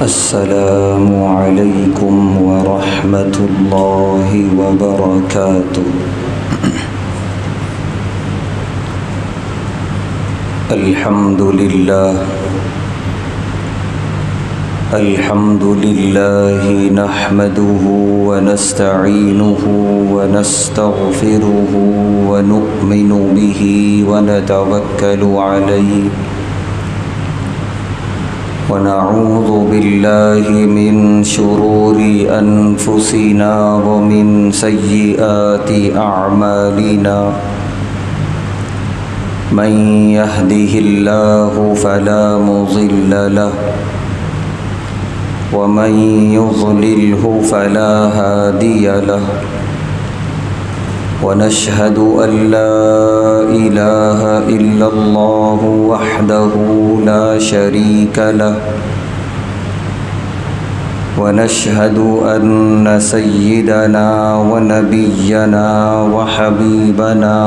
السلام علیکم ورحمۃ اللہ وبرکاتہ۔ الحمد للہ نحمده ونستعینه ونستغفره ونؤمن به ونتوکل علیہ ونعوذ باللہ من شرور انفسنا ومن سیئات اعمالنا من يهده الله فلا مضل له ومن يضلله فلا هادي له ونشهد أن لا إله إلا الله وحده لا شريك له ونشهد أن سيدنا ونبينا وحبيبنا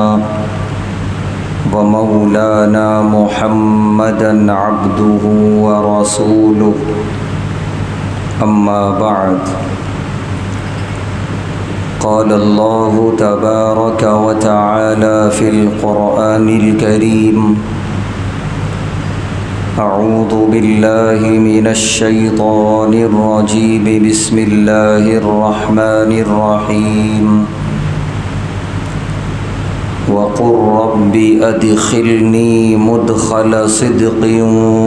ومولانا محمدا عبده ورسوله أما بعد قال الله تبارك وتعالى في القرآن الكريم أعوذ بالله من الشيطان الرجيم بسم الله الرحمن الرحيم وقل رب أدخلني مدخل صدق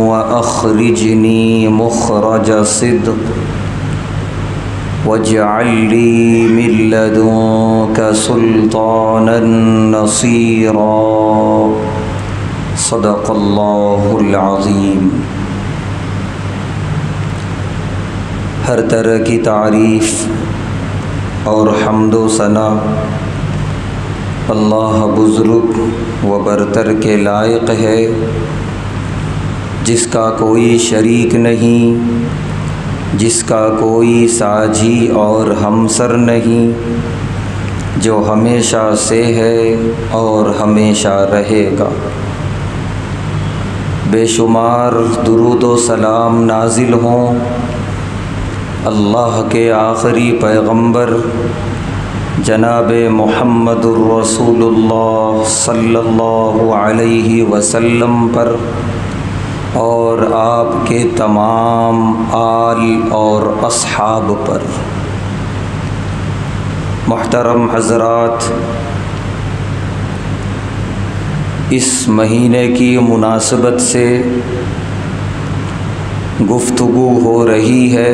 وأخرجني مخرج صدق واجعل لي من لدنك سلطانا نصيرا صدق الله العظيم۔ ہر طرح کی تعریف اور حمد و ثنا اللہ بزرگ و برتر کے لائق ہے، جس کا کوئی شریک نہیں، جس کا کوئی ساجی اور ہمسر نہیں، جو ہمیشہ سے ہے اور ہمیشہ رہے گا۔ بے شمار درود و سلام نازل ہوں اللہ کے آخری پیغمبر جناب محمد الرسول اللہ صلی اللہ علیہ وسلم پر اور آپ کے تمام آل اور اصحاب پر۔ محترم حضرات، اس مہینے کی مناسبت سے گفتگو ہو رہی ہے،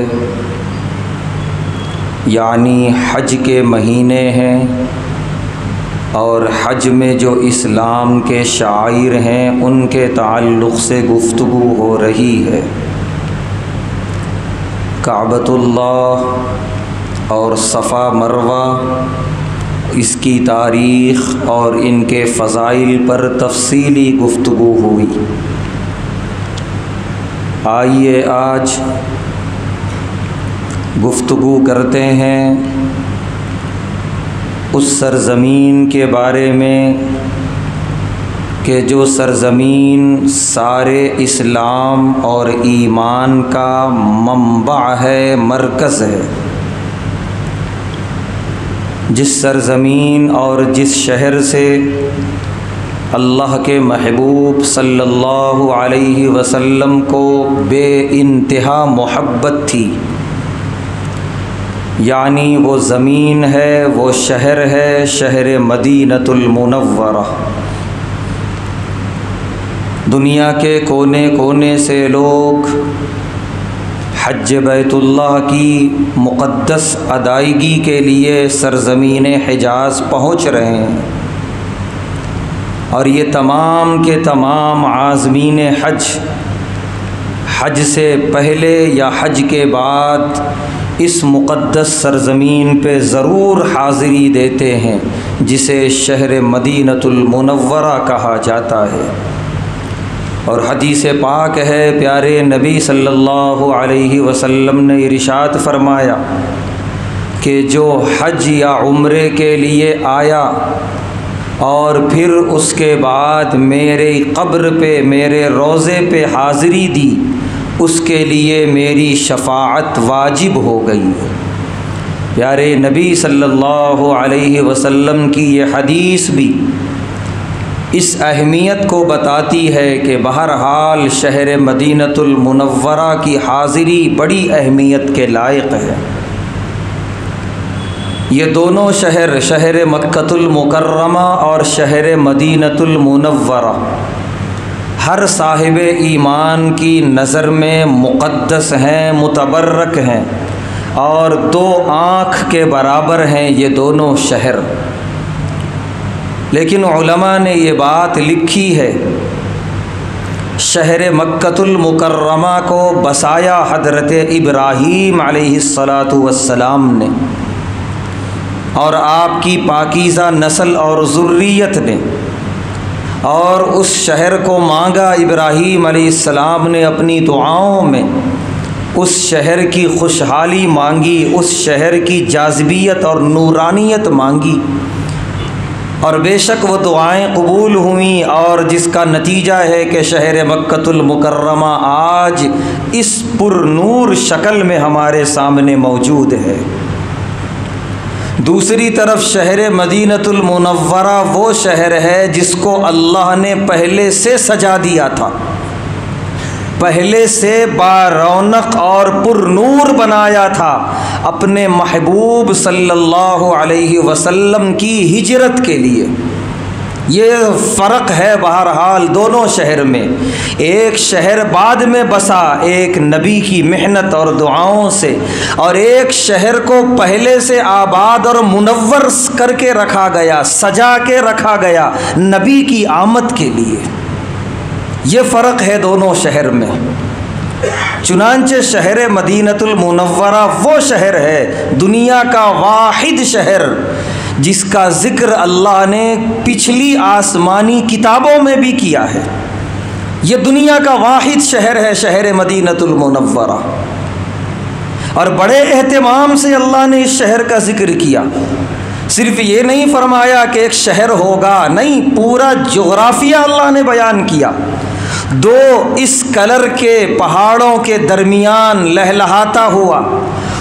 یعنی حج کے مہینے ہیں اور حج میں جو اسلام کے شعائر ہیں ان کے تعلق سے گفتگو ہو رہی ہے۔ کعبۃ اللہ اور صفا مروہ، اس کی تاریخ اور ان کے فضائل پر تفصیلی گفتگو ہوئی۔ آئیے آج گفتگو کرتے ہیں اس سرزمین کے بارے میں کہ جو سرزمین سارے اسلام اور ایمان کا منبع ہے، مرکز ہے۔ جس سرزمین اور جس شہر سے اللہ کے محبوب صلی اللہ علیہ وسلم کو بے انتہا محبت تھی، یعنی وہ زمین ہے، وہ شہر ہے، شہر مدینۃ المنورہ۔ دنیا کے کونے کونے سے لوگ حج بیت اللہ کی مقدس ادائیگی کے لیے سرزمین حجاز پہنچ رہے ہیں، اور یہ تمام کے تمام عازمین حج سے پہلے یا حج کے بعد اس مقدس سرزمین پہ ضرور حاضری دیتے ہیں، جسے شہر مدینۃ المنورہ کہا جاتا ہے۔ اور حدیث پاک ہے، پیارے نبی صلی اللہ علیہ وسلم نے ارشاد فرمایا کہ جو حج یا عمرے کے لیے آیا اور پھر اس کے بعد میرے قبر پہ، میرے روضے پہ حاضری دی، اس کے لیے میری شفاعت واجب ہو گئی۔ پیارے نبی صلی اللہ علیہ وسلم کی یہ حدیث بھی اس اہمیت کو بتاتی ہے کہ بہرحال شہر مدینۃ المنورہ کی حاضری بڑی اہمیت کے لائق ہے۔ یہ دونوں شہر، شہر مکۃ المکرمہ اور شہر مدینۃ المنورہ، ہر صاحب ایمان کی نظر میں مقدس ہیں، متبرک ہیں اور دو آنکھ کے برابر ہیں یہ دونوں شہر۔ لیکن علماء نے یہ بات لکھی ہے، شہر مکۃ المکرمہ کو بسایا حضرت ابراہیم علیہ السلام نے اور آپ کی پاکیزہ نسل اور ذریت نے، اور اس شہر کو مانگا ابراہیم علیہ السلام نے اپنی دعاؤں میں، اس شہر کی خوشحالی مانگی، اس شہر کی جاذبیت اور نورانیت مانگی، اور بے شک وہ دعائیں قبول ہوئیں، اور جس کا نتیجہ ہے کہ شہر مکۃ المکرمہ آج اس پر نور شکل میں ہمارے سامنے موجود ہے۔ دوسری طرف شہر مدینۃ المنورہ وہ شہر ہے جس کو اللہ نے پہلے سے سجا دیا تھا، پہلے سے بارونق اور پر نور بنایا تھا اپنے محبوب صلی اللہ علیہ وسلم کی ہجرت کے لیے۔ یہ فرق ہے بہرحال دونوں شہر میں، ایک شہر بعد میں بسا ایک نبی کی محنت اور دعاؤں سے، اور ایک شہر کو پہلے سے آباد اور منور کر کے رکھا گیا، سجا کے رکھا گیا نبی کی آمد کے لیے۔ یہ فرق ہے دونوں شہر میں۔ چنانچہ شہر مدینۃ المنورہ وہ شہر ہے، دنیا کا واحد شہر جس کا ذکر اللہ نے پچھلی آسمانی کتابوں میں بھی کیا ہے۔ یہ دنیا کا واحد شہر ہے شہر مدینۃ المنورہ، اور بڑے اہتمام سے اللہ نے اس شہر کا ذکر کیا۔ صرف یہ نہیں فرمایا کہ ایک شہر ہوگا، نہیں، پورا جغرافیہ اللہ نے بیان کیا۔ دو اس کلر کے پہاڑوں کے درمیان لہلہاتا ہوا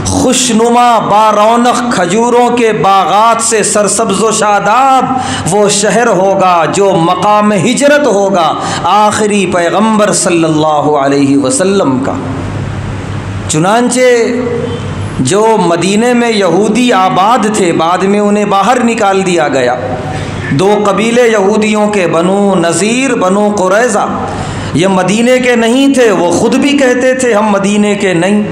خوشنما بارونق کھجوروں کے باغات سے سرسبز و شاداب وہ شہر ہوگا جو مقام ہجرت ہوگا آخری پیغمبر صلی اللہ علیہ وسلم کا۔ چنانچہ جو مدینے میں یہودی آباد تھے، بعد میں انہیں باہر نکال دیا گیا، دو قبیلے یہودیوں کے، بنو نذیر، بنو قریظہ، یہ مدینے کے نہیں تھے، وہ خود بھی کہتے تھے ہم مدینے کے نہیں،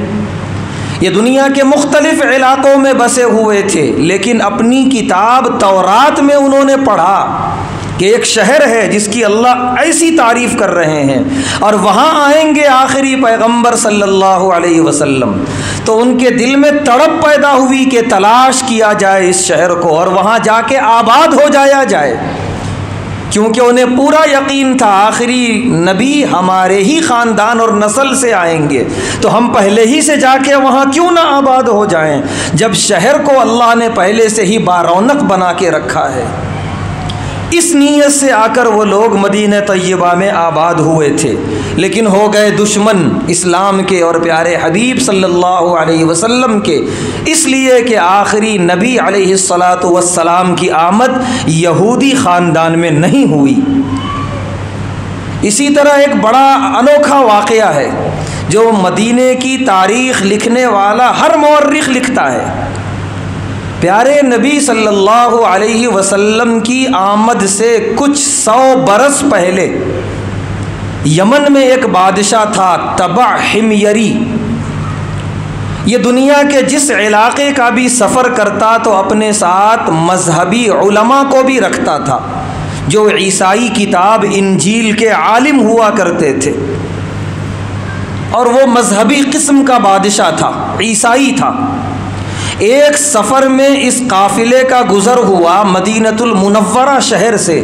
یہ دنیا کے مختلف علاقوں میں بسے ہوئے تھے، لیکن اپنی کتاب تورات میں انہوں نے پڑھا کہ ایک شہر ہے جس کی اللہ ایسی تعریف کر رہے ہیں، اور وہاں آئیں گے آخری پیغمبر صلی اللہ علیہ وسلم، تو ان کے دل میں تڑپ پیدا ہوئی کہ تلاش کیا جائے اس شہر کو اور وہاں جا کے آباد ہو جایا جائے، کیونکہ انہیں پورا یقین تھا آخری نبی ہمارے ہی خاندان اور نسل سے آئیں گے، تو ہم پہلے ہی سے جا کے وہاں کیوں نہ آباد ہو جائیں، جب شہر کو اللہ نے پہلے سے ہی بارونق بنا کے رکھا ہے۔ اس نیت سے آ کر وہ لوگ مدینہ طیبہ میں آباد ہوئے تھے، لیکن ہو گئے دشمن اسلام کے اور پیارے حبیب صلی اللہ علیہ وسلم کے، اس لیے کہ آخری نبی علیہ السلام کی آمد یہودی خاندان میں نہیں ہوئی۔ اسی طرح ایک بڑا انوکھا واقعہ ہے جو مدینے کی تاریخ لکھنے والا ہر مورخ لکھتا ہے۔ پیارے نبی صلی اللہ علیہ وسلم کی آمد سے کچھ 100 برس پہلے یمن میں ایک بادشاہ تھا تبع حمیری۔ یہ دنیا کے جس علاقے کا بھی سفر کرتا تو اپنے ساتھ مذہبی علماء کو بھی رکھتا تھا جو عیسائی کتاب انجیل کے عالم ہوا کرتے تھے، اور وہ مذہبی قسم کا بادشاہ تھا، عیسائی تھا۔ ایک سفر میں اس قافلے کا گزر ہوا مدینۃ المنورہ شہر سے،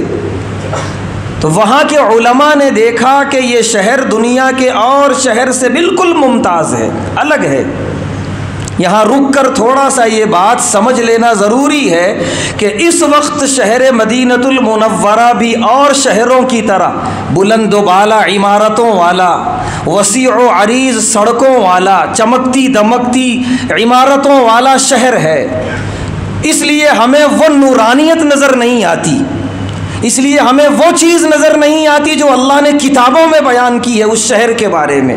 تو وہاں کے علماء نے دیکھا کہ یہ شہر دنیا کے اور شہر سے بالکل ممتاز ہے، الگ ہے۔ یہاں رک کر تھوڑا سا یہ بات سمجھ لینا ضروری ہے کہ اس وقت شہر مدینۃ المنورہ بھی اور شہروں کی طرح بلند و بالا عمارتوں والا، وسیع و عریض سڑکوں والا، چمکتی دمکتی عمارتوں والا شہر ہے، اس لیے ہمیں وہ نورانیت نظر نہیں آتی، اس لیے ہمیں وہ چیز نظر نہیں آتی جو اللہ نے کتابوں میں بیان کی ہے اس شہر کے بارے میں،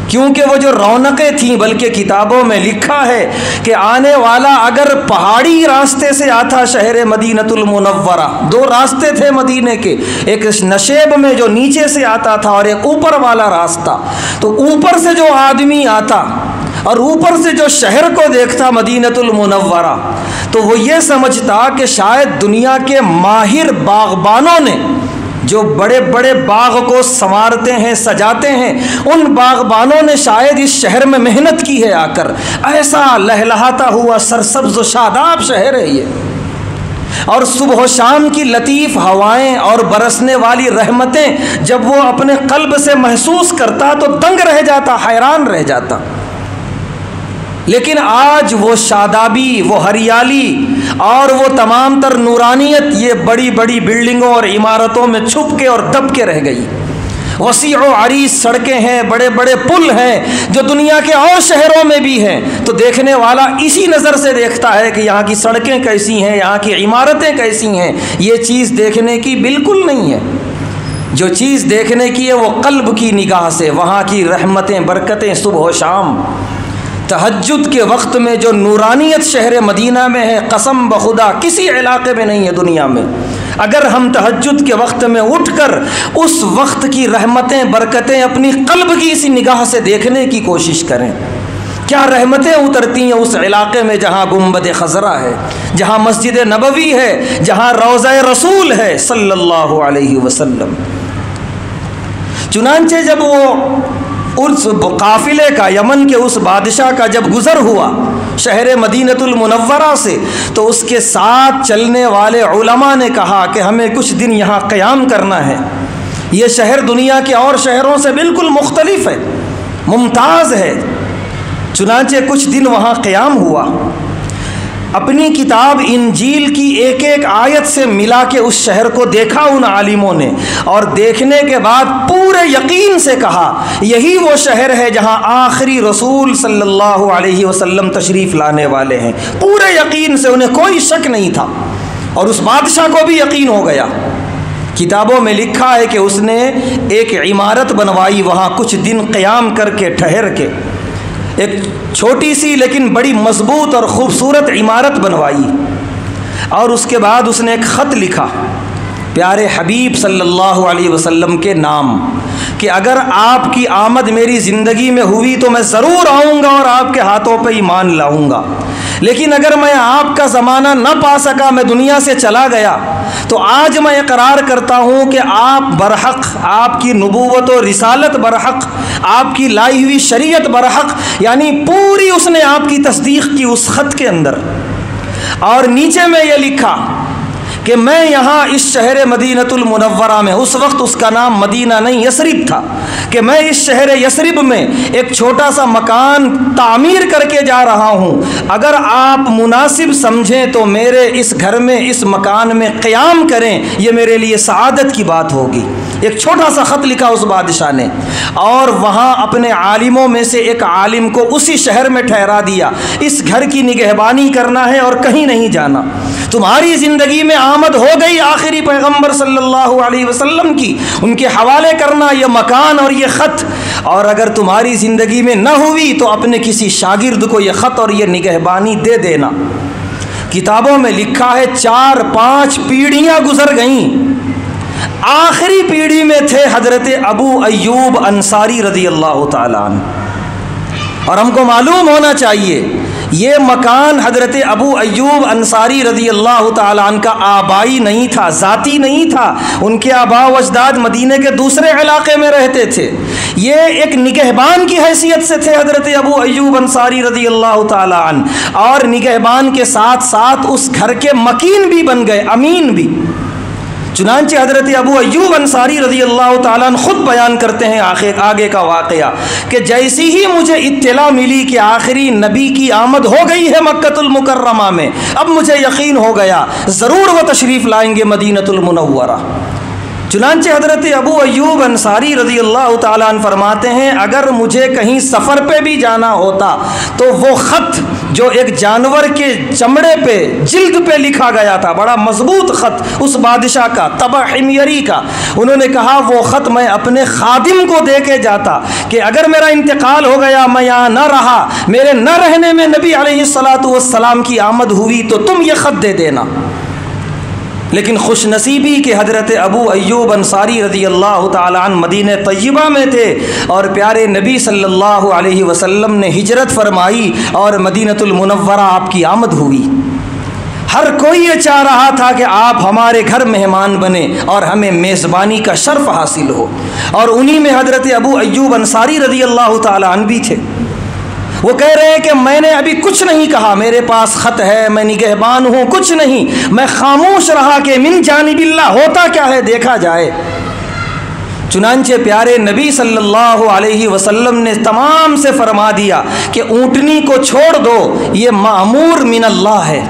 کیونکہ وہ جو رونقیں تھیں بلکہ کتابوں میں لکھا ہے کہ آنے والا اگر پہاڑی راستے سے آتا شہر مدینۃ المنورہ، دو راستے تھے مدینے کے، ایک نشیب میں جو نیچے سے آتا تھا اور ایک اوپر والا راستہ، تو اوپر سے جو آدمی آتا اور اوپر سے جو شہر کو دیکھتا مدینۃ المنورہ، تو وہ یہ سمجھتا کہ شاید دنیا کے ماہر باغبانوں نے جو بڑے بڑے باغ کو سنوارتے ہیں سجاتے ہیں، ان باغبانوں نے شاید اس شہر میں محنت کی ہے آ کر، ایسا لہلہاتا ہوا سرسبز و شاداب شہر ہے یہ، اور صبح و شام کی لطیف ہوائیں اور برسنے والی رحمتیں جب وہ اپنے قلب سے محسوس کرتا تو دنگ رہ جاتا، حیران رہ جاتا۔ لیکن آج وہ شادابی، وہ ہریالی اور وہ تمام تر نورانیت یہ بڑی بڑی بلڈنگوں اور عمارتوں میں چھپ کے اور دب کے رہ گئی۔ وسیع و عریض سڑکیں ہیں، بڑے بڑے پل ہیں جو دنیا کے اور شہروں میں بھی ہیں، تو دیکھنے والا اسی نظر سے دیکھتا ہے کہ یہاں کی سڑکیں کیسی ہیں، یہاں کی عمارتیں کیسی ہیں۔ یہ چیز دیکھنے کی بالکل نہیں ہے، جو چیز دیکھنے کی ہے وہ قلب کی نگاہ سے، وہاں کی رحمتیں برکتیں صبح و شام۔ تہجد کے وقت میں جو نورانیت شہر مدینہ میں ہے، قسم بخدا کسی علاقے میں نہیں ہے دنیا میں۔ اگر ہم تہجد کے وقت میں اٹھ کر اس وقت کی رحمتیں برکتیں اپنی قلب کی اسی نگاہ سے دیکھنے کی کوشش کریں، کیا رحمتیں اترتی ہیں اس علاقے میں جہاں گنبد خضرا ہے، جہاں مسجد نبوی ہے، جہاں روضہ رسول ہے صلی اللہ علیہ وسلم۔ چنانچہ جب وہ اس قافلے کا، یمن کے اس بادشاہ کا جب گزر ہوا شہر مدینۃ المنورہ سے، تو اس کے ساتھ چلنے والے علماء نے کہا کہ ہمیں کچھ دن یہاں قیام کرنا ہے، یہ شہر دنیا کے اور شہروں سے بالکل مختلف ہے، ممتاز ہے۔ چنانچہ کچھ دن وہاں قیام ہوا، اپنی کتاب انجیل کی ایک ایک آیت سے ملا کے اس شہر کو دیکھا ان عالموں نے، اور دیکھنے کے بعد پورے یقین سے کہا یہی وہ شہر ہے جہاں آخری رسول صلی اللہ علیہ وسلم تشریف لانے والے ہیں۔ پورے یقین سے، انہیں کوئی شک نہیں تھا، اور اس بادشاہ کو بھی یقین ہو گیا۔ کتابوں میں لکھا ہے کہ اس نے ایک عمارت بنوائی، وہاں کچھ دن قیام کر کے ٹھہر کے ایک چھوٹی سی لیکن بڑی مضبوط اور خوبصورت عمارت بنوائی، اور اس کے بعد اس نے ایک خط لکھا پیارے حبیب صلی اللہ علیہ وسلم کے نام کہ اگر آپ کی آمد میری زندگی میں ہوئی تو میں ضرور آؤں گا اور آپ کے ہاتھوں پہ ایمان لاؤں گا، لیکن اگر میں آپ کا زمانہ نہ پا سکا، میں دنیا سے چلا گیا، تو آج میں اقرار کرتا ہوں کہ آپ برحق، آپ کی نبوت و رسالت برحق، آپ کی لائی ہوئی شریعت برحق، یعنی پوری اس نے آپ کی تصدیق کی اس خط کے اندر۔ اور نیچے میں یہ لکھا کہ میں یہاں اس شہر مدینۃ المنورہ میں، اس وقت اس کا نام مدینہ نہیں یثرب تھا، کہ میں اس شہر یثرب میں ایک چھوٹا سا مکان تعمیر کر کے جا رہا ہوں، اگر آپ مناسب سمجھیں تو میرے اس گھر میں، اس مکان میں قیام کریں، یہ میرے لیے سعادت کی بات ہوگی۔ ایک چھوٹا سا خط لکھا اس بادشاہ نے، اور وہاں اپنے عالموں میں سے ایک عالم کو اسی شہر میں ٹھہرا دیا، اس گھر کی نگہبانی کرنا ہے اور کہیں نہیں جانا، تمہاری زندگی میں آمد ہو گئی آخری پیغمبر صلی اللہ علیہ وسلم کی، ان کے حوالے کرنا یہ مکان اور یہ خط، اور اگر تمہاری زندگی میں نہ ہوئی تو اپنے کسی شاگرد کو یہ خط اور یہ نگہبانی دے دینا۔ کتابوں میں لکھا ہے 4-5 پیڑھیاں گزر گئیں، آخری پیڑھی میں تھے حضرت ابو ایوب انصاری رضی اللہ تعالیٰ عنہ، اور ہم کو معلوم ہونا چاہیے یہ مکان حضرت ابو ایوب انصاری رضی اللہ تعالیٰ عنہ کا آبائی نہیں تھا، ذاتی نہیں تھا، ان کے آباء و اجداد مدینے کے دوسرے علاقے میں رہتے تھے، یہ ایک نگہبان کی حیثیت سے تھے حضرت ابو ایوب انصاری رضی اللہ تعالیٰ عنہ، اور نگہبان کے ساتھ ساتھ اس گھر کے مکین بھی بن گئے، امین بھی۔ چنانچہ حضرت ابو ایوب انصاری رضی اللہ تعالیٰ عنہ خود بیان کرتے ہیں آگے کا واقعہ کہ جیسی ہی مجھے اطلاع ملی کہ آخری نبی کی آمد ہو گئی ہے مکۃ المکرمہ میں، اب مجھے یقین ہو گیا ضرور وہ تشریف لائیں گے مدینۃ المنورہ۔ چنانچہ حضرت ابو ایوب انصاری رضی اللہ تعالیٰ عنہ فرماتے ہیں اگر مجھے کہیں سفر پہ بھی جانا ہوتا تو وہ خط جو ایک جانور کے چمڑے پہ جلد پہ لکھا گیا تھا، بڑا مضبوط خط اس بادشاہ کا طبع حمیری کا، انہوں نے کہا وہ خط میں اپنے خادم کو دے کے جاتا کہ اگر میرا انتقال ہو گیا، میں یہاں نہ رہا، میرے نہ رہنے میں نبی علیہ الصلاۃ والسلام کی آمد ہوئی تو تم یہ خط دے دینا۔ لیکن خوش نصیبی کہ حضرت ابو ایوب انصاری رضی اللہ تعالیٰ عنہ مدینہ طیبہ میں تھے اور پیارے نبی صلی اللہ علیہ وسلم نے ہجرت فرمائی اور مدینہ المنورہ آپ کی آمد ہوئی۔ ہر کوئی یہ چاہ رہا تھا کہ آپ ہمارے گھر مہمان بنے اور ہمیں میزبانی کا شرف حاصل ہو، اور انہی میں حضرت ابو ایوب انصاری رضی اللہ تعالیٰ عنہ بھی تھے۔ وہ کہہ رہے ہیں کہ میں نے ابھی کچھ نہیں کہا، میرے پاس خط ہے، میں نگہبان ہوں، کچھ نہیں، میں خاموش رہا کہ من جانب اللہ ہوتا کیا ہے دیکھا جائے۔ چنانچہ پیارے نبی صلی اللہ علیہ وسلم نے تمام سے فرما دیا کہ اونٹنی کو چھوڑ دو، یہ مأمور من اللہ ہے،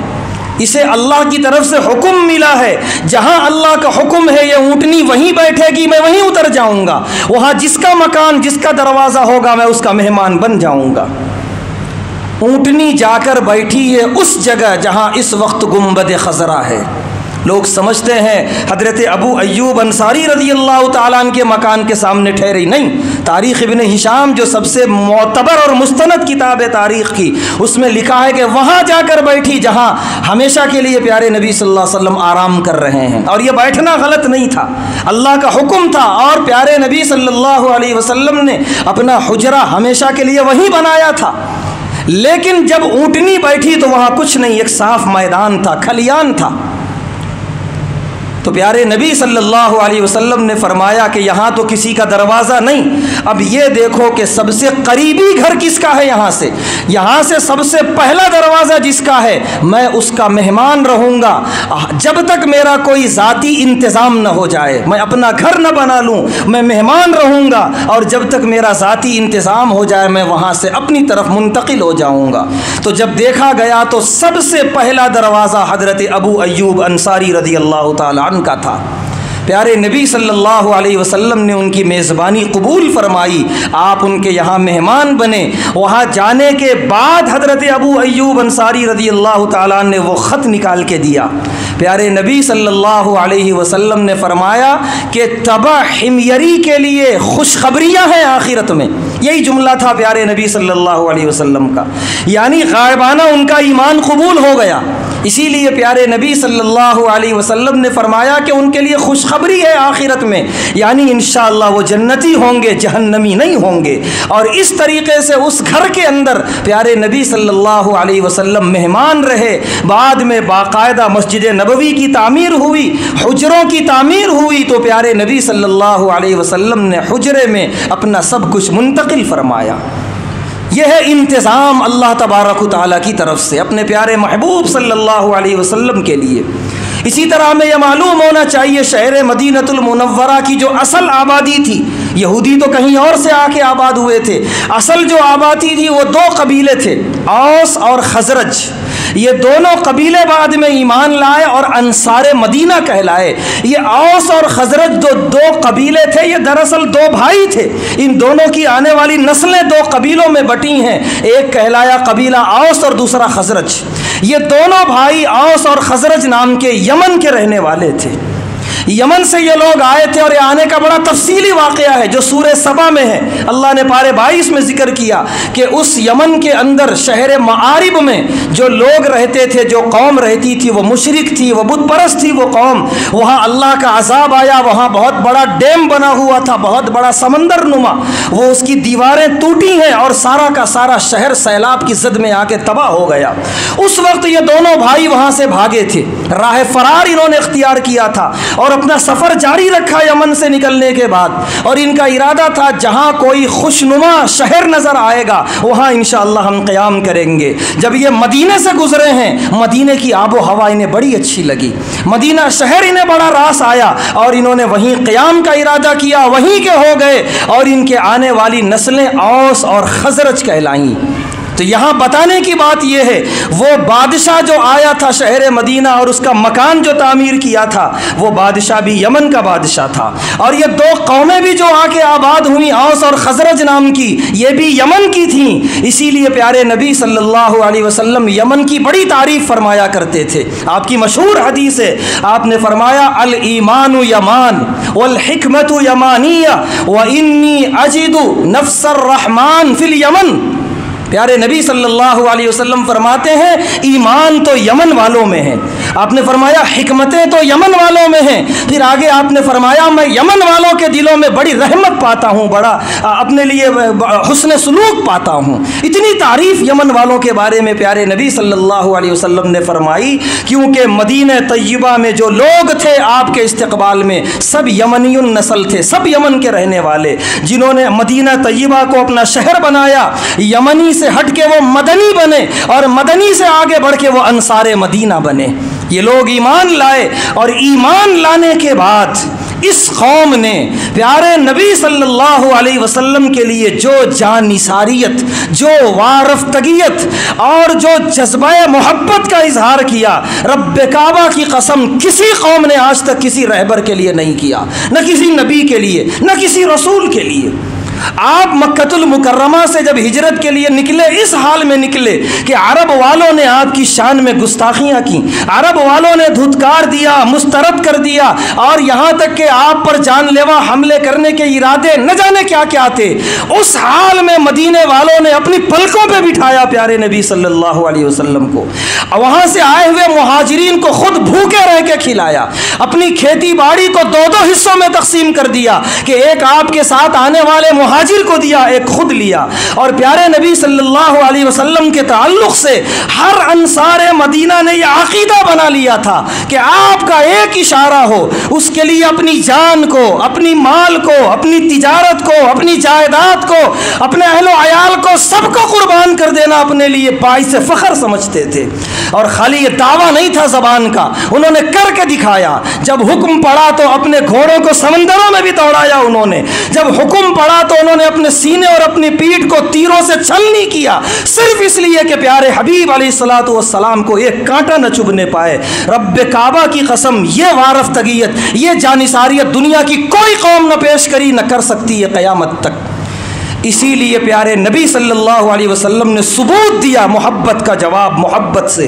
اسے اللہ کی طرف سے حکم ملا ہے، جہاں اللہ کا حکم ہے یہ اونٹنی وہیں بیٹھے گی، میں وہیں اتر جاؤں گا، وہاں جس کا مکان جس کا دروازہ ہوگا میں اس کا مہمان بن جاؤں گا۔ اونٹنی جا کر بیٹھی ہے اس جگہ جہاں اس وقت گنبد خضرا ہے۔ لوگ سمجھتے ہیں حضرت ابو ایوب انصاری رضی اللہ تعالیٰ عنہ کے مکان کے سامنے ٹھہری، نہیں، تاریخ ابن ہشام جو سب سے معتبر اور مستند کتاب ہے تاریخ کی، اس میں لکھا ہے کہ وہاں جا کر بیٹھی جہاں ہمیشہ کے لیے پیارے نبی صلی اللہ علیہ وسلم آرام کر رہے ہیں، اور یہ بیٹھنا غلط نہیں تھا، اللہ کا حکم تھا، اور پیارے نبی صلی اللہ علیہ وسلم نے اپنا حجرہ ہمیشہ کے لیے وہیں بنایا تھا۔ لیکن جب اونٹنی بیٹھی تو وہاں کچھ نہیں، ایک صاف میدان تھا، کھلیان تھا۔ تو پیارے نبی صلی اللہ علیہ وسلم نے فرمایا کہ یہاں تو کسی کا دروازہ نہیں، اب یہ دیکھو کہ سب سے قریبی گھر کس کا ہے، یہاں سے سب سے پہلا دروازہ جس کا ہے میں اس کا مہمان رہوں گا جب تک میرا کوئی ذاتی انتظام نہ ہو جائے، میں اپنا گھر نہ بنا لوں، میں مہمان رہوں گا، اور جب تک میرا ذاتی انتظام ہو جائے میں وہاں سے اپنی طرف منتقل ہو جاؤں گا۔ تو جب دیکھا گیا تو سب سے پہلا دروازہ حضرت ابو ایوب انصاری رضی اللہ تعالیٰ کا تھا۔ پیارے نبی صلی اللہ علیہ وسلم نے ان کی میزبانی قبول فرمائی، آپ ان کے یہاں مہمان بنے۔ وہاں جانے کے بعد حضرت ابو ایوب انصاری رضی اللہ تعالیٰ نے وہ خط نکال کے دیا۔ پیارے نبی صلی اللہ علیہ وسلم نے فرمایا کہ طبع حمیری کے لیے خوشخبریاں ہیں آخرت میں، یہی جملہ تھا پیارے نبی صلی اللہ علیہ وسلم کا، یعنی غائبانہ ان کا ایمان قبول ہو گیا۔ اسی لیے پیارے نبی صلی اللہ علیہ وسلم نے فرمایا کہ ان کے لیے خوشخبری ہے آخرت میں، یعنی انشاءاللہ وہ جنتی ہوں گے، جہنمی نہیں ہوں گے۔ اور اس طریقے سے اس گھر کے اندر پیارے نبی صلی اللہ علیہ وسلم مہمان رہے۔ بعد میں باقاعدہ مسجد نبوی کی تعمیر ہوئی، حجروں کی تعمیر ہوئی، تو پیارے نبی صلی اللہ علیہ وسلم نے حجرے میں اپنا سب کچھ منتقل فرمایا۔ یہ ہے انتظام اللہ تبارک و تعالیٰ کی طرف سے اپنے پیارے محبوب صلی اللہ علیہ وسلم کے لیے۔ اسی طرح ہمیں یہ معلوم ہونا چاہیے شہر مدینہ المنورہ کی جو اصل آبادی تھی، یہودی تو کہیں اور سے آ کے آباد ہوئے تھے، اصل جو آبادی تھی وہ دو قبیلے تھے، اوس اور خزرج۔ یہ دونوں قبیلے بعد میں ایمان لائے اور انصار مدینہ کہلائے۔ یہ اوس اور خزرج دو قبیلے تھے، یہ دراصل دو بھائی تھے، ان دونوں کی آنے والی نسلیں دو قبیلوں میں بٹی ہیں، ایک کہلایا قبیلہ اوس اور دوسرا خزرج۔ یہ دونوں بھائی اوس اور خزرج نام کے یمن کے رہنے والے تھے۔ یمن سے یہ لوگ آئے تھے، اور یہ آنے کا بڑا تفصیلی واقعہ ہے جو سورہ سبا میں ہے۔ اللہ نے پارے 22 میں ذکر کیا کہ اس یمن کے اندر شہر معارب میں جو لوگ رہتے تھے، جو قوم رہتی تھی، وہ مشرک تھی، وہ بت پرست تھی وہ قوم۔ وہاں اللہ کا عذاب آیا، وہاں بہت بڑا ڈیم بنا ہوا تھا، بہت بڑا سمندر نما، وہ اس کی دیواریں ٹوٹی ہیں اور سارا کا سارا شہر سیلاب کی زد میں آ کے تباہ ہو گیا۔ اس وقت یہ دونوں بھائی وہاں سے بھاگے تھے، راہ فرار انہوں نے اختیار کیا تھا اور اپنا سفر جاری رکھا یمن سے نکلنے کے بعد، اور ان کا ارادہ تھا جہاں کوئی خوشنما شہر نظر آئے گا وہاں انشاءاللہ ہم قیام کریں گے۔ جب یہ مدینے سے گزرے ہیں، مدینے کی آب و ہوا انہیں بڑی اچھی لگی، مدینہ شہر انہیں بڑا راس آیا، اور انہوں نے وہیں قیام کا ارادہ کیا، وہیں کے ہو گئے، اور ان کے آنے والی نسلیں اوس اور خزرج کہلائیں۔ تو یہاں بتانے کی بات یہ ہے وہ بادشاہ جو آیا تھا شہر مدینہ اور اس کا مکان جو تعمیر کیا تھا وہ بادشاہ بھی یمن کا بادشاہ تھا، اور یہ دو قومیں بھی جو آ کے آباد ہوئیں اوس اور خزرج نام کی، یہ بھی یمن کی تھیں۔ اسی لیے پیارے نبی صلی اللہ علیہ وسلم یمن کی بڑی تعریف فرمایا کرتے تھے۔ آپ کی مشہور حدیث ہے، آپ نے فرمایا الایمان یمان والحکمت یمانیہ وانی اجد نفس الرحمن فی الیمن۔ پیارے نبی صلی اللہ علیہ وسلم فرماتے ہیں ایمان تو یمن والوں میں ہے، آپ نے فرمایا حکمتیں تو یمن والوں میں ہیں، پھر آگے آپ نے فرمایا میں یمن والوں کے دلوں میں بڑی رحمت پاتا ہوں، بڑا اپنے لیے حسن سلوک پاتا ہوں۔ اتنی تعریف یمن والوں کے بارے میں پیارے نبی صلی اللہ علیہ وسلم نے فرمائی، کیونکہ مدینہ طیبہ میں جو لوگ تھے آپ کے استقبال میں سب یمنی النسل تھے، سب یمن کے رہنے والے، جنہوں نے مدینہ طیبہ کو اپنا شہر بنایا، یمنی سے ہٹ کے وہ مدنی بنے اور مدنی سے آگے بڑھ کے وہ انصار مدینہ بنے۔ یہ لوگ ایمان لائے، اور ایمان لانے کے بعد اس قوم نے پیارے نبی صلی اللہ علیہ وسلم کے لیے جو جانثاریت، جو وارفتگیت اور جو جذبہ محبت کا اظہار کیا، رب کعبہ کی قسم کسی قوم نے آج تک کسی رہبر کے لیے نہیں کیا، نہ کسی نبی کے لیے، نہ کسی رسول کے لیے۔ آپ مکۃ المکرمہ سے جب ہجرت کے لیے نکلے اس حال میں نکلے کہ عرب والوں نے آپ کی شان میں گستاخیاں کی، عرب والوں نے دھتکار دیا، مسترد کر دیا، اور یہاں تک کہ آپ پر جان لیوا حملے کرنے کے ارادے نہ جانے کیا کیا تھے۔ اس حال میں مدینے والوں نے اپنی پلکوں پہ بٹھایا پیارے نبی صلی اللہ علیہ وسلم کو، وہاں سے آئے ہوئے مہاجرین کو خود بھوکے رہ کے کھلایا، اپنی کھیتی باڑی کو دو دو حصوں میں تقسیم کر دیا کہ ایک آپ کے ساتھ آنے والے مہاجر کو دیا، ایک خود لیا۔ اور پیارے نبی صلی اللہ علیہ وسلم کے تعلق سے ہر انصار مدینہ نے یہ عقیدہ بنا لیا تھا کہ آپ کا ایک اشارہ ہو، اس کے لیے اپنی جان کو، اپنی مال کو، اپنی تجارت کو، اپنی جائیداد کو، اپنے اہل و عیال کو، سب کو قربان کر دینا اپنے لیے باعث فخر سمجھتے تھے۔ اور خالی یہ دعویٰ نہیں تھا زبان کا، انہوں نے کر کے دکھایا۔ جب حکم پڑا تو اپنے گھوڑوں کو سمندروں میں بھی دوڑایا انہوں نے، جب حکم پڑا تو انہوں نے اپنے سینے اور اپنی پیٹھ کو تیروں سے چھل نہیں کیا، صرف اس لیے کہ پیارے حبیب علیہ الصلوۃ والسلام کو ایک کانٹا نہ چبھنے پائے۔ رب کعبہ کی قسم یہ وارفتگیت، یہ جانثاریت دنیا کی کوئی قوم نہ پیش کری، نہ کر سکتی ہے قیامت تک۔ اسی لیے پیارے نبی صلی اللہ علیہ وسلم نے ثبوت دیا محبت کا جواب محبت سے۔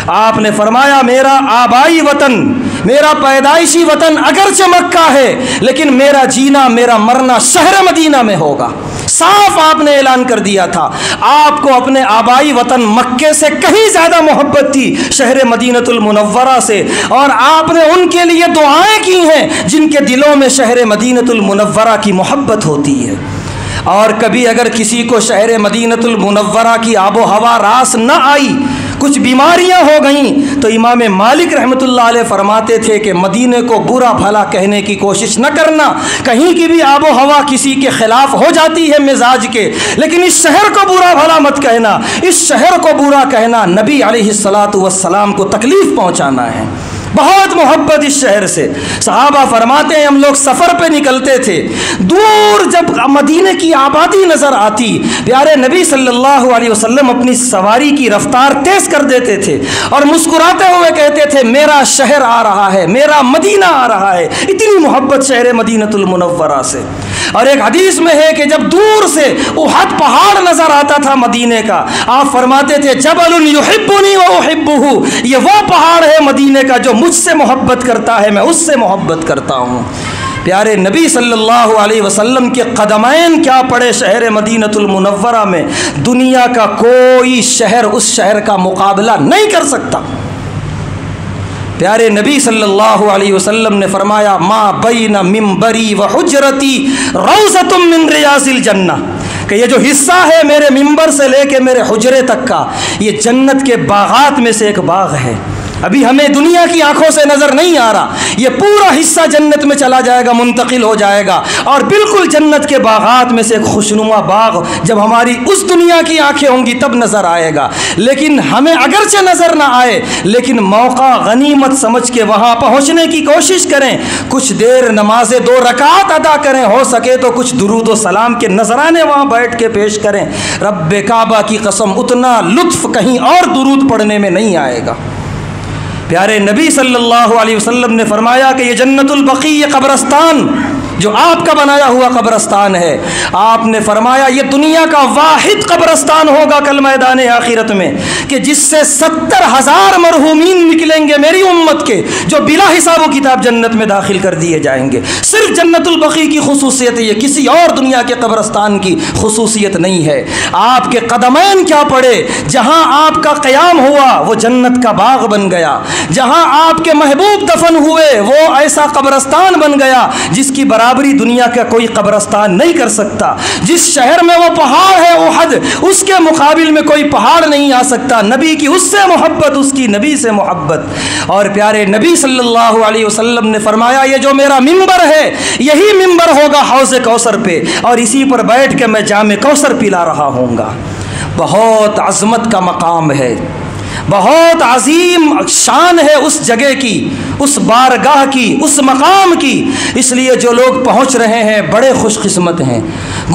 آپ نے فرمایا میرا آبائی وطن، میرا پیدائشی وطن اگرچہ مکہ ہے، لیکن میرا جینا، میرا مرنا شہر مدینہ میں ہوگا۔ صاف آپ نے اعلان کر دیا تھا، آپ کو اپنے آبائی وطن مکے سے کہیں زیادہ محبت تھی شہر مدینۃ المنورہ سے، اور آپ نے ان کے لیے دعائیں کی ہیں جن کے دلوں میں شہر مدینۃ المنورہ کی محبت ہوتی ہے۔ اور کبھی اگر کسی کو شہر مدینۃ المنورہ کی آب و ہوا راس نہ آئی، کچھ بیماریاں ہو گئیں، تو امام مالک رحمۃ اللہ علیہ فرماتے تھے کہ مدینے کو برا بھلا کہنے کی کوشش نہ کرنا، کہیں کی بھی آب و ہوا کسی کے خلاف ہو جاتی ہے مزاج کے، لیکن اس شہر کو برا بھلا مت کہنا، اس شہر کو برا کہنا نبی علیہ الصلاۃ والسلام کو تکلیف پہنچانا ہے۔ بہت محبت اس شہر سے۔ صحابہ فرماتے ہیں ہم لوگ سفر پہ نکلتے تھے، دور جب مدینے کی آبادی نظر آتی، پیارے نبی صلی اللہ علیہ وسلم اپنی سواری کی رفتار تیز کر دیتے تھے اور مسکراتے ہوئے کہتے تھے میرا شہر آ رہا ہے، میرا مدینہ آ رہا ہے۔ اتنی محبت شہر مدینۃ المنورہ سے۔ اور ایک حدیث میں ہے کہ جب دور سے احد پہاڑ نظر آتا تھا مدینے کا، آپ فرماتے تھے جبل یحبنی واحبہ، یہ وہ پہاڑ ہے مدینے کا جو مجھ سے محبت کرتا ہے، میں اس سے محبت کرتا ہوں۔ پیارے نبی صلی اللہ علیہ وسلم کے قدمین کیا پڑے شہر مدینۃ المنورہ میں، دنیا کا کوئی شہر اس شہر کا مقابلہ نہیں کر سکتا۔ پیارے نبی صلی اللہ علیہ وسلم نے فرمایا ما بین ممبری و حجرتی روضۃ من ریاض الجنہ، کہ یہ جو حصہ ہے میرے ممبر سے لے کے میرے حجرے تک کا، یہ جنت کے باغات میں سے ایک باغ ہے۔ ابھی ہمیں دنیا کی آنکھوں سے نظر نہیں آ رہا، یہ پورا حصہ جنت میں چلا جائے گا، منتقل ہو جائے گا، اور بالکل جنت کے باغات میں سے ایک خوشنما باغ جب ہماری اس دنیا کی آنکھیں ہوں گی تب نظر آئے گا۔ لیکن ہمیں اگرچہ نظر نہ آئے لیکن موقع غنیمت سمجھ کے وہاں پہنچنے کی کوشش کریں، کچھ دیر نماز 2 رکعت ادا کریں، ہو سکے تو کچھ درود و سلام کے نذرانے وہاں بیٹھ کے پیش کریں۔ رب کعبہ کی قسم اتنا لطف کہیں اور درود پڑھنے میں نہیں آئے گا۔ پیارے نبی صلی اللہ علیہ وسلم نے فرمایا کہ یہ جنت البقیع، یہ قبرستان جو آپ کا بنایا ہوا قبرستان ہے، آپ نے فرمایا یہ دنیا کا واحد قبرستان ہوگا کل میدان آخرت میں کہ جس سے 70,000 مرحومین نکلیں گے میری امت کے، جو بلا حساب و کتاب جنت میں داخل کر دیے جائیں گے۔ صرف جنت البقیع کی خصوصیت ہے، یہ کسی اور دنیا کے قبرستان کی خصوصیت نہیں ہے۔ آپ کے قدمین کیا پڑے، جہاں آپ کا قیام ہوا وہ جنت کا باغ بن گیا، جہاں آپ کے محبوب دفن ہوئے وہ ایسا قبرستان بن گیا جس کی برابری دنیا کا کوئی قبرستان نہیں کر سکتا۔ جس شہر میں وہ پہاڑ ہے احد، اس کے مقابل میں کوئی پہاڑ نہیں آ سکتا۔ نبی کی اس سے محبت، اس کی نبی سے محبت۔ اور پیارے نبی صلی اللہ علیہ وسلم نے فرمایا یہ جو میرا ممبر ہے یہی ممبر ہوگا حوض کوثر پہ، اور اسی پر بیٹھ کے میں جام کوثر پلا رہا ہوں گا۔ بہت عظمت کا مقام ہے، بہت عظیم شان ہے اس جگہ کی، اس بارگاہ کی، اس مقام کی۔ اس لیے جو لوگ پہنچ رہے ہیں بڑے خوش قسمت ہیں۔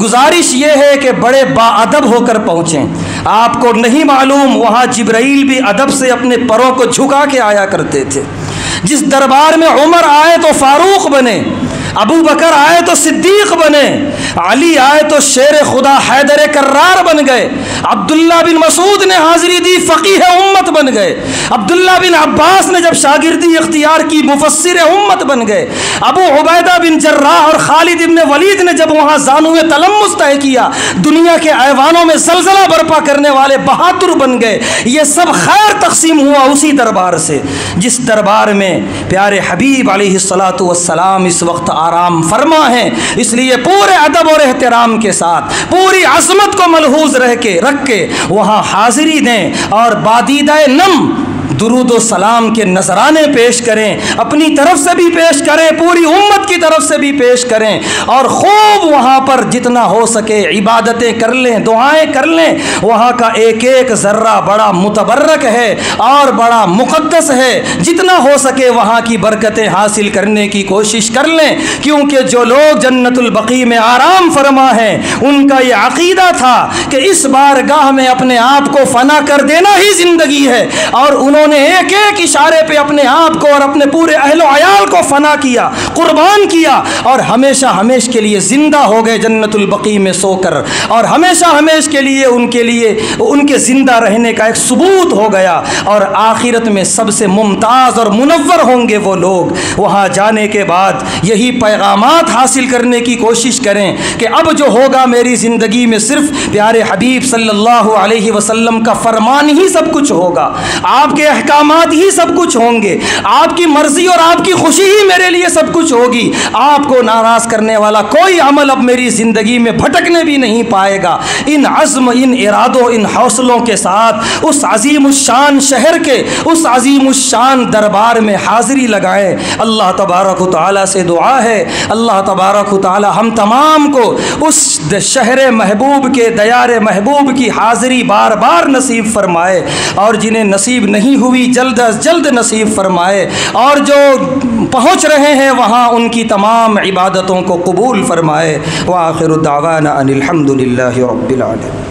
گزارش یہ ہے کہ بڑے باادب ہو کر پہنچیں۔ آپ کو نہیں معلوم وہاں جبرائیل بھی ادب سے اپنے پروں کو جھکا کے آیا کرتے تھے۔ جس دربار میں عمر آئے تو فاروق بنے، ابو بکر آئے تو صدیق بنے، علی آئے تو شیر خدا حیدر کرار بن گئے، عبداللہ بن مسعود نے حاضری دی فقیہ امت بن گئے، عبداللہ بن عباس نے جب شاگردی اختیار کی مفسر امت بن گئے، ابو عبیدہ بن جراح اور خالد بن ولید نے جب وہاں زانو تلمس طے کیا دنیا کے ایوانوں میں زلزلہ برپا کرنے والے بہادر بن گئے۔ یہ سب خیر تقسیم ہوا اسی دربار سے جس دربار میں پیارے حبیب علیہ الصلاۃ والسلام اس وقت آرام فرما ہیں۔ اس لیے پورے ادب اور احترام کے ساتھ پوری عظمت کو ملحوظ رکھ کے وہاں حاضری دیں اور بادیدہ نم درود و سلام کے نذرانے پیش کریں، اپنی طرف سے بھی پیش کریں، پوری امت کی طرف سے بھی پیش کریں، اور خوب وہاں پر جتنا ہو سکے عبادتیں کر لیں، دعائیں کر لیں۔ وہاں کا ایک ایک ذرہ بڑا متبرک ہے اور بڑا مقدس ہے، جتنا ہو سکے وہاں کی برکتیں حاصل کرنے کی کوشش کر لیں، کیونکہ جو لوگ جنت البقیع میں آرام فرما ہیں ان کا یہ عقیدہ تھا کہ اس بارگاہ میں اپنے آپ کو فنا کر دینا ہی زندگی ہے، اور انہوں نے ایک ایک اشارے پہ اپنے آپ کو اور اپنے پورے اہل و عیال کو فنا کیا، قربان کیا، اور ہمیشہ ہمیشہ کے لیے زندہ ہو گئے جنت البقیع میں سو کر، اور ہمیشہ ہمیشہ کے لیے ان کے زندہ رہنے کا ایک ثبوت ہو گیا۔ اور آخرت میں سب سے ممتاز اور منور ہوں گے وہ لوگ۔ وہاں جانے کے بعد یہی پیغامات حاصل کرنے کی کوشش کریں کہ اب جو ہوگا میری زندگی میں صرف پیارے حبیب صلی اللہ علیہ وسلم کا فرمان ہی سب کچھ ہوگا، آپ کے احکامات ہی سب کچھ ہوں گے، آپ کی مرضی اور آپ کی خوشی ہی میرے لیے سب کچھ ہوگی۔ آپ کو ناراض کرنے والا کوئی عمل اب میری زندگی میں بھٹکنے بھی نہیں پائے گا۔ ان عزم، ان ارادوں، ان حوصلوں کے ساتھ اس عظیم الشان شہر کے اس عظیم الشان دربار میں حاضری لگائیں۔ اللہ تبارک و تعالیٰ سے دعا ہے اللہ تبارک و تعالیٰ ہم تمام کو اس شہر محبوب کے دیار محبوب کی حاضری بار بار نصیب فرمائے، اور جنہیں نصیب نہیں ہوئی جلد از جلد نصیب فرمائے، اور جو پہنچ رہے ہیں وہاں ان کی تمام عبادتوں کو قبول فرمائے۔ وآخر دعوانا ان الحمد للہ رب العالمین۔